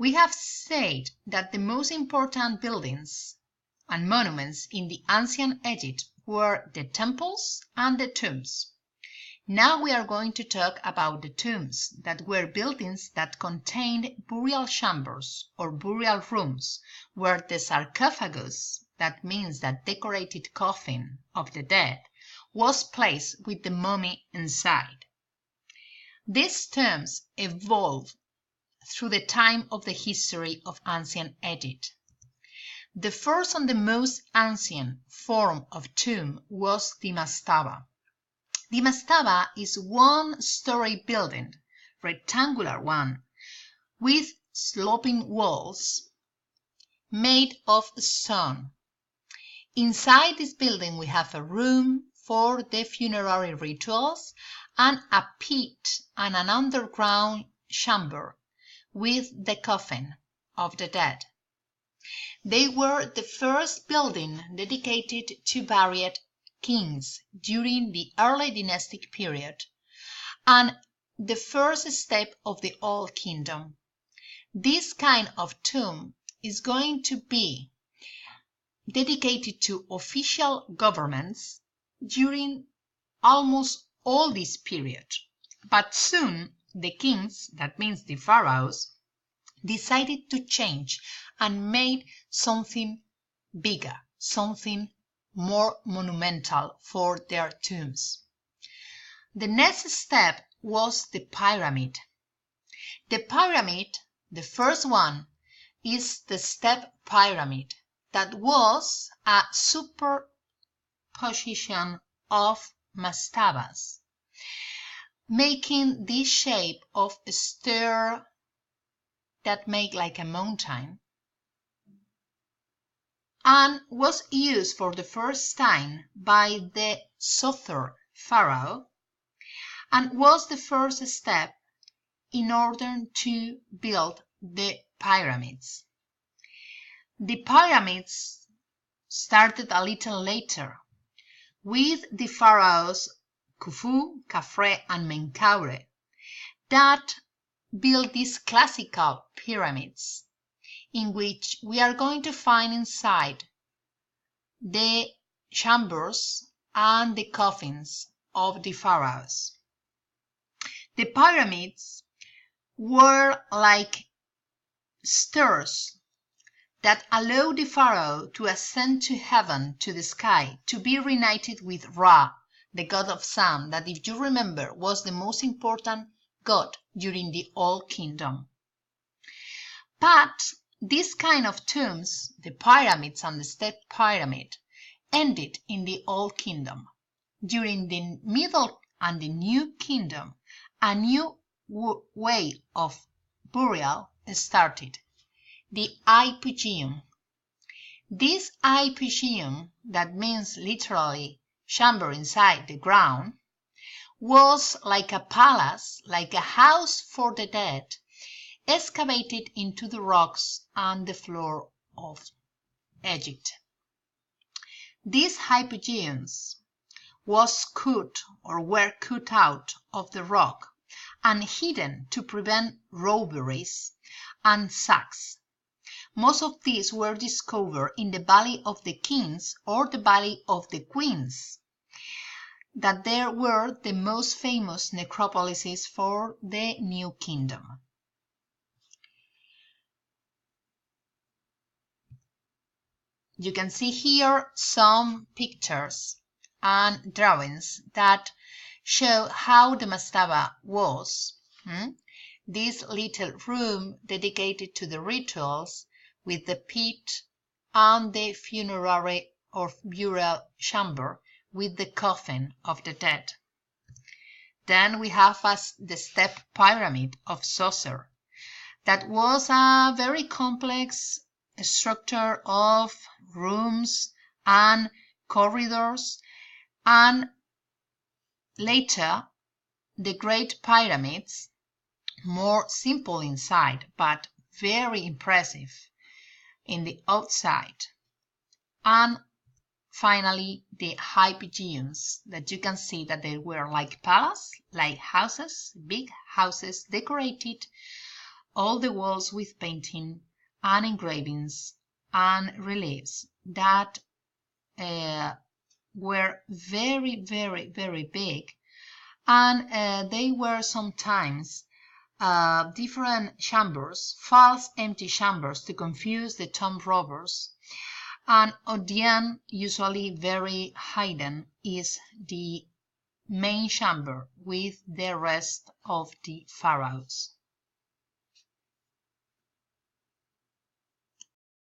We have said that the most important buildings and monuments in the ancient Egypt were the temples and the tombs. Now we are going to talk about the tombs, that were buildings that contained burial chambers or burial rooms, where the sarcophagus, that means that decorated coffin of the dead, was placed with the mummy inside. These tombs evolved through the time of the history of ancient Egypt. The first and the most ancient form of tomb was the mastaba. The mastaba is one-story building, rectangular one, with sloping walls made of stone. Inside this building we have a room for the funerary rituals and a pit and an underground chamber with the coffin of the dead. They were the first building dedicated to buried kings during the early dynastic period and the first step of the Old Kingdom. This kind of tomb is going to be dedicated to official governments during almost all this period. But soon the kings, that means the pharaohs, decided to change and made something bigger, something more monumental for their tombs. The next step was the pyramid. The pyramid, the first one, is the step pyramid that was a superposition of mastabas, making this shape of a stair that make like a mountain, and was used for the first time by the Sother pharaoh, and was the first step in order to build the pyramids. The pyramids started a little later with the pharaohs Khufu, Khafre, and Menkaure that built these classical pyramids, in which we are going to find inside the chambers and the coffins of the pharaohs. The pyramids were like stairs that allow the pharaoh to ascend to heaven, to the sky, to be reunited with Ra, the god of sun, that, if you remember, was the most important god during the Old Kingdom. But this kind of tombs, the pyramids and the step pyramid, ended in the Old Kingdom. During the Middle and the New Kingdom, a new way of burial started, the hypogeum. This hypogeum, that means literally chamber inside the ground, was like a palace, like a house for the dead, excavated into the rocks and the floor of Egypt. These hypogeums were cut out of the rock and hidden to prevent robberies and sacks. Most of these were discovered in the Valley of the Kings or the Valley of the Queens, that there were the most famous necropolises for the New Kingdom. You can see here some pictures and drawings that show how the mastaba was. This little room dedicated to the rituals with the pit and the funerary or burial chamber with the coffin of the dead. Then we have the step pyramid of Sosser. That was a very complex structure of rooms and corridors, and later the great pyramids, more simple inside but very impressive in the outside, and finally the hypogeums, that you can see that they were like palaces, like houses, big houses decorated all the walls with painting and engravings and reliefs that were very, very, very big, and they were sometimes different chambers, false empty chambers to confuse the tomb robbers. And at the end, usually very hidden, is the main chamber with the rest of the pharaohs.